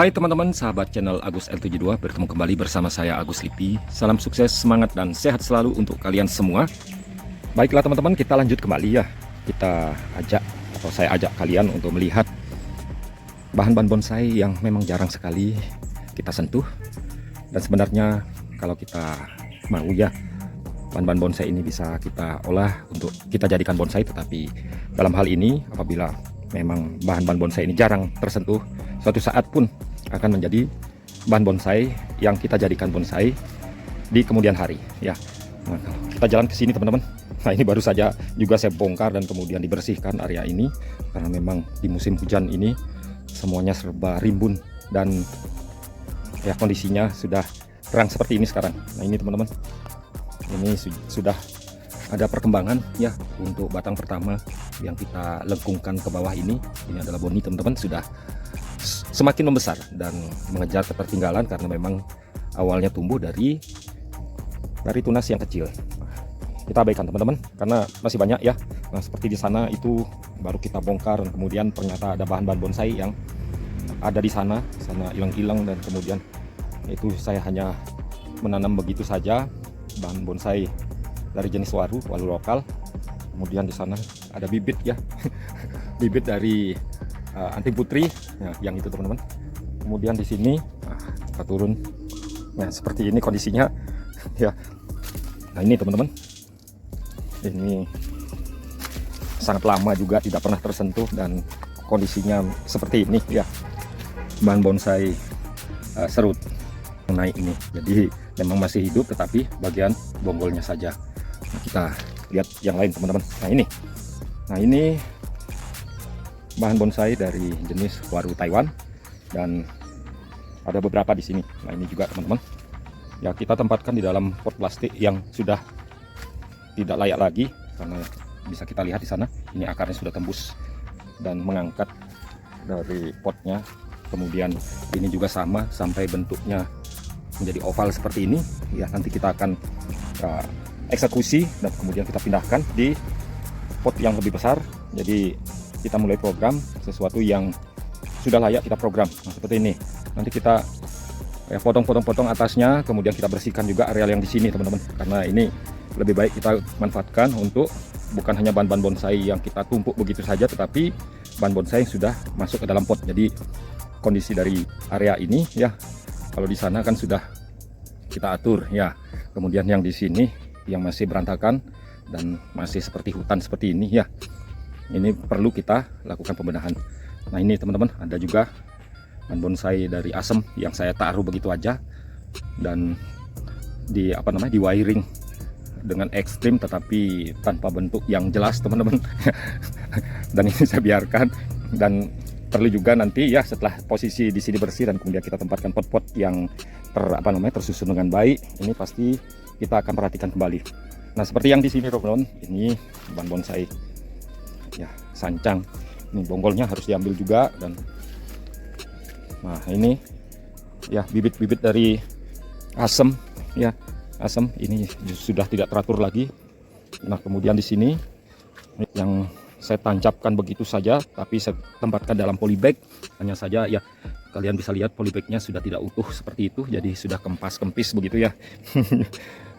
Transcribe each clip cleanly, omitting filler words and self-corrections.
Hai teman-teman, sahabat channel Agus L72, bertemu kembali bersama saya Agus Lipi. Salam sukses, semangat, dan sehat selalu untuk kalian semua. Baiklah teman-teman, kita lanjut kembali ya. Saya ajak kalian untuk melihat bahan-bahan bonsai yang memang jarang sekali kita sentuh. Dan sebenarnya kalau kita mau ya, bahan-bahan bonsai ini bisa kita olah untuk kita jadikan bonsai. Tetapi dalam hal ini, apabila memang bahan-bahan bonsai ini jarang tersentuh, suatu saat pun akan menjadi bahan bonsai yang kita jadikan bonsai di kemudian hari ya. Nah, kita jalan ke sini teman-teman. Nah, ini baru saja juga saya bongkar dan kemudian dibersihkan area ini, karena memang di musim hujan ini semuanya serba rimbun dan ya kondisinya sudah terang seperti ini sekarang. Nah, ini teman-teman, ini sudah ada perkembangan ya untuk batang pertama yang kita lengkungkan ke bawah ini. Ini adalah boni teman-teman, sudah semakin membesar dan mengejar ketertinggalan karena memang awalnya tumbuh dari tunas yang kecil. Kita abaikan teman-teman karena masih banyak ya. Nah, seperti di sana itu baru kita bongkar dan kemudian ternyata ada bahan-bahan bonsai yang ada di sana hilang-hilang, dan kemudian itu saya hanya menanam begitu saja bahan bonsai dari jenis waru lokal. Kemudian di sana ada bibit ya, bibit dari anting putri ya, yang itu teman-teman. Kemudian di sini kita turun, nah seperti ini kondisinya ya. Nah, ini teman-teman, ini sangat lama juga tidak pernah tersentuh dan kondisinya seperti ini ya, bahan bonsai serut naik ini. Jadi memang masih hidup, tetapi bagian bonggolnya saja. Nah, kita lihat yang lain teman-teman. Nah ini bahan bonsai dari jenis waru Taiwan dan ada beberapa di sini. Nah, ini juga teman-teman ya, kita tempatkan di dalam pot plastik yang sudah tidak layak lagi, karena bisa kita lihat di sana ini akarnya sudah tembus dan mengangkat dari potnya. Kemudian ini juga sama sampai bentuknya menjadi oval seperti ini ya. Nanti kita akan eksekusi dan kemudian kita pindahkan di pot yang lebih besar. Jadi kita mulai program sesuatu yang sudah layak kita program. Nah, seperti ini. Nanti kita potong-potong atasnya, kemudian kita bersihkan juga areal yang di sini teman-teman, karena ini lebih baik kita manfaatkan untuk bukan hanya bahan-bahan bonsai yang kita tumpuk begitu saja, tetapi bahan bonsai yang sudah masuk ke dalam pot. Jadi kondisi dari area ini ya, kalau di sana kan sudah kita atur ya. Kemudian yang di sini yang masih berantakan dan masih seperti hutan seperti ini ya, ini perlu kita lakukan pembenahan. Nah, ini teman-teman, ada juga bahan bonsai dari asem yang saya taruh begitu aja dan di di wiring dengan ekstrim tetapi tanpa bentuk yang jelas teman-teman. Dan ini saya biarkan, dan perlu juga nanti ya setelah posisi di sini bersih dan kemudian kita tempatkan pot-pot yang tersusun dengan baik, ini pasti kita akan perhatikan kembali. Nah, seperti yang di sini teman-teman, ini bahan bonsai ya, sancang. Ini bonggolnya harus diambil juga, dan nah ini ya bibit-bibit dari asem ya, asem ini sudah tidak teratur lagi. Nah, kemudian di sini yang saya tancapkan begitu saja, tapi saya tempatkan dalam polybag. Hanya saja ya, kalian bisa lihat polybagnya sudah tidak utuh seperti itu, jadi sudah kempis begitu ya.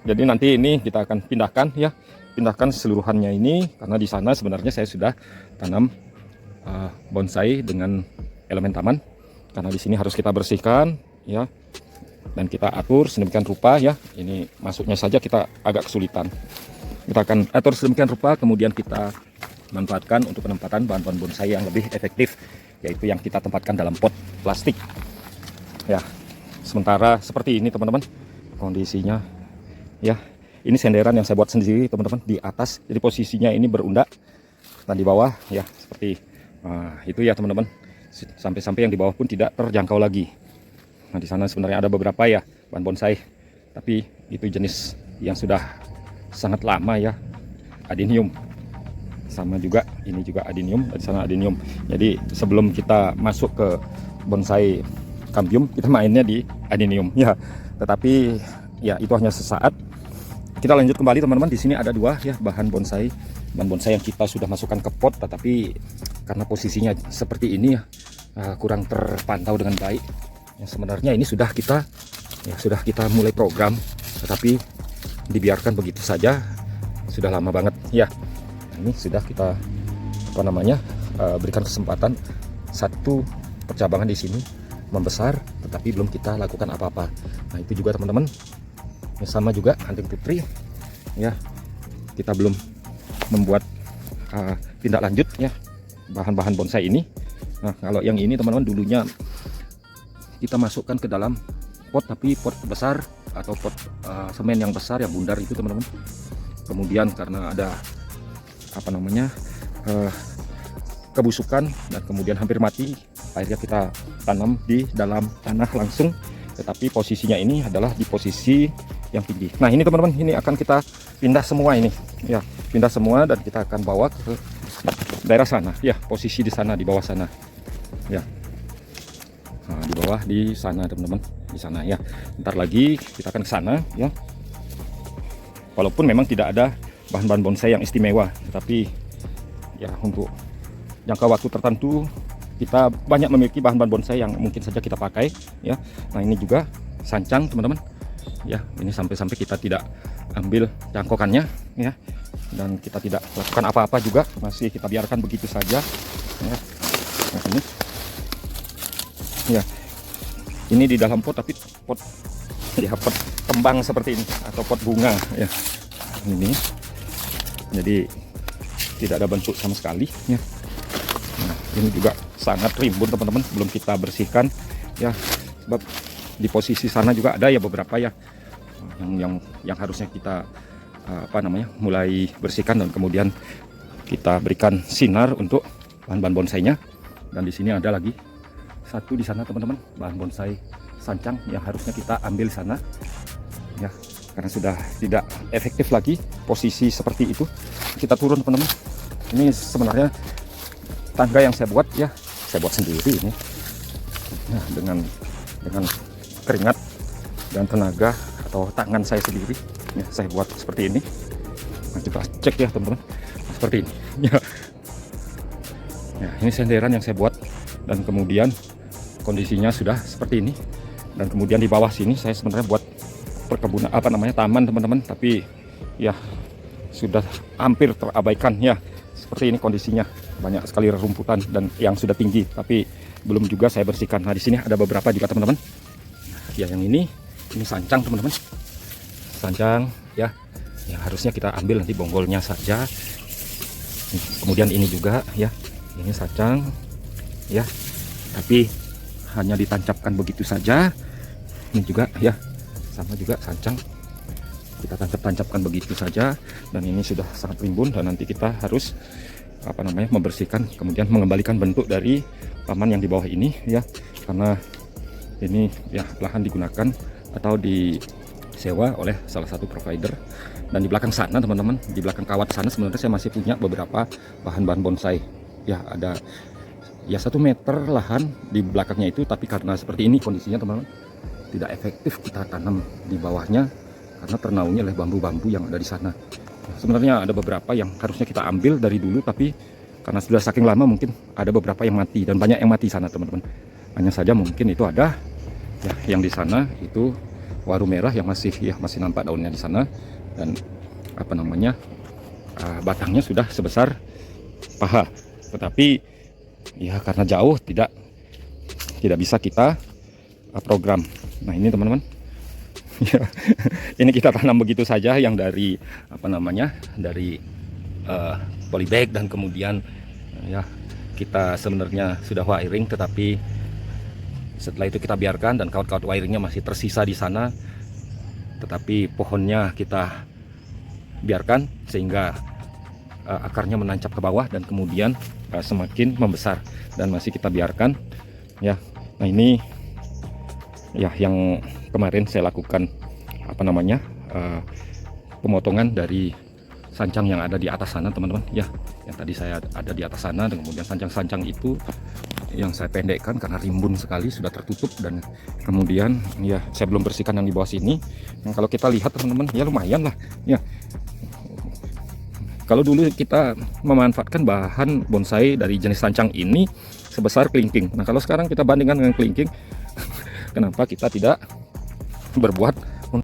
Jadi nanti ini kita akan pindahkan ya, pindahkan seluruhannya ini, karena di sana sebenarnya saya sudah tanam bonsai dengan elemen taman, karena di sini harus kita bersihkan ya, dan kita atur sedemikian rupa ya. Ini masuknya saja kita agak kesulitan, kita akan atur sedemikian rupa, kemudian kita manfaatkan untuk penempatan bahan-bahan bonsai yang lebih efektif, yaitu yang kita tempatkan dalam pot plastik ya. Sementara seperti ini teman-teman kondisinya ya. Ini senderan yang saya buat sendiri teman-teman di atas, jadi posisinya ini berundak, dan di bawah ya seperti itu ya teman-teman, sampai-sampai yang di bawah pun tidak terjangkau lagi. Nah, di sana sebenarnya ada beberapa ya bahan bonsai, tapi itu jenis yang sudah sangat lama ya, adenium. Sama juga ini juga adenium, di sana adenium. Jadi sebelum kita masuk ke bonsai cambium, kita mainnya di adenium ya. Tetapi ya itu hanya sesaat. Kita lanjut kembali teman-teman. Di sini ada dua ya bahan bonsai yang kita sudah masukkan ke pot, tetapi karena posisinya seperti ini ya, kurang terpantau dengan baik. Yang sebenarnya ini sudah kita mulai program, tetapi dibiarkan begitu saja sudah lama banget ya. Ini sudah kita berikan kesempatan satu percabangan di sini membesar, tetapi belum kita lakukan apa-apa. Nah itu juga teman-teman, sama juga anting putri ya, kita belum membuat tindak lanjut ya bahan-bahan bonsai ini. Nah kalau yang ini teman-teman, dulunya kita masukkan ke dalam pot, tapi pot besar atau pot semen yang besar yang bundar itu teman-teman. Kemudian karena ada kebusukan dan kemudian hampir mati, akhirnya kita tanam di dalam tanah langsung, tetapi posisinya ini adalah di posisi yang tinggi. Nah ini teman-teman, ini akan kita pindah semua ini ya, pindah semua dan kita akan bawa ke daerah sana ya, posisi di sana, di bawah sana ya. Nah, di bawah di sana teman-teman, di sana ya. Ntar lagi kita akan ke sana ya. Walaupun memang tidak ada bahan-bahan bonsai yang istimewa, tetapi ya untuk jangka waktu tertentu kita banyak memiliki bahan-bahan bonsai yang mungkin saja kita pakai ya. Nah ini juga sancang teman-teman ya, ini sampai-sampai kita tidak ambil cangkokannya ya, dan kita tidak lakukan apa-apa juga, masih kita biarkan begitu saja ya. Nah ini ya, ini di dalam pot, tapi pot ya, pot kembang seperti ini atau pot bunga ya. Ini jadi tidak ada bentuk sama sekali ya. Nah, ini juga sangat rimbun teman-teman, belum kita bersihkan ya, sebab di posisi sana juga ada ya beberapa ya yang harusnya kita mulai bersihkan dan kemudian kita berikan sinar untuk bahan-bahan bonsainya. Dan di sini ada lagi satu di sana teman-teman, bahan bonsai sancang yang harusnya kita ambil di sana ya, karena sudah tidak efektif lagi posisi seperti itu. Kita turun teman-teman. Ini sebenarnya tangga yang saya buat ya, saya buat sendiri ini nah, dengan keringat dan tenaga atau tangan saya sendiri ya, saya buat seperti ini. Nah, kita cek ya teman-teman, nah, seperti ini ya. Ini senderan yang saya buat dan kemudian kondisinya sudah seperti ini. Dan kemudian di bawah sini saya sebenarnya buat perkebunan taman teman-teman, tapi ya sudah hampir terabaikan ya. Seperti ini kondisinya, banyak sekali rerumputan dan yang sudah tinggi, tapi belum juga saya bersihkan. Nah di sini ada beberapa juga teman-teman ya, yang ini sancang teman-teman, sancang ya, yang harusnya kita ambil nanti bonggolnya saja. Kemudian ini juga ya, ini sancang ya, tapi hanya ditancapkan begitu saja. Ini juga ya, sama juga sancang, kita tancapkan begitu saja. Dan ini sudah sangat rimbun dan nanti kita harus membersihkan, kemudian mengembalikan bentuk dari taman yang di bawah ini ya, karena ini ya lahan digunakan atau disewa oleh salah satu provider. Dan di belakang sana teman-teman, di belakang kawat sana sebenarnya saya masih punya beberapa bahan-bahan bonsai ya, ada ya 1 meter lahan di belakangnya itu, tapi karena seperti ini kondisinya teman-teman, tidak efektif kita tanam di bawahnya karena ternaungi oleh bambu-bambu yang ada di sana. Sebenarnya ada beberapa yang harusnya kita ambil dari dulu, tapi karena sudah saking lama mungkin ada beberapa yang mati, dan banyak yang mati sana teman-teman. Hanya saja mungkin itu ada ya, yang di sana itu waru merah yang masih nampak daunnya di sana, dan batangnya sudah sebesar paha, tetapi ya karena jauh tidak bisa kita program. Nah ini teman-teman ya, ini kita tanam begitu saja, yang dari dari polybag, dan kemudian ya kita sebenarnya sudah wiring, tetapi setelah itu kita biarkan dan kawat-kawat wiringnya masih tersisa di sana, tetapi pohonnya kita biarkan sehingga akarnya menancap ke bawah dan kemudian semakin membesar, dan masih kita biarkan ya. Nah ini ya yang kemarin saya lakukan pemotongan dari sancang yang ada di atas sana teman-teman ya, yang tadi saya ada di atas sana, dan kemudian sancang-sancang itu yang saya pendekkan karena rimbun sekali, sudah tertutup, dan kemudian ya saya belum bersihkan yang di bawah sini. Yang kalau kita lihat teman-teman ya lumayan lah ya. Kalau dulu kita memanfaatkan bahan bonsai dari jenis sancang ini sebesar kelingking. Nah kalau sekarang kita bandingkan dengan kelingking, kenapa kita tidak berbuat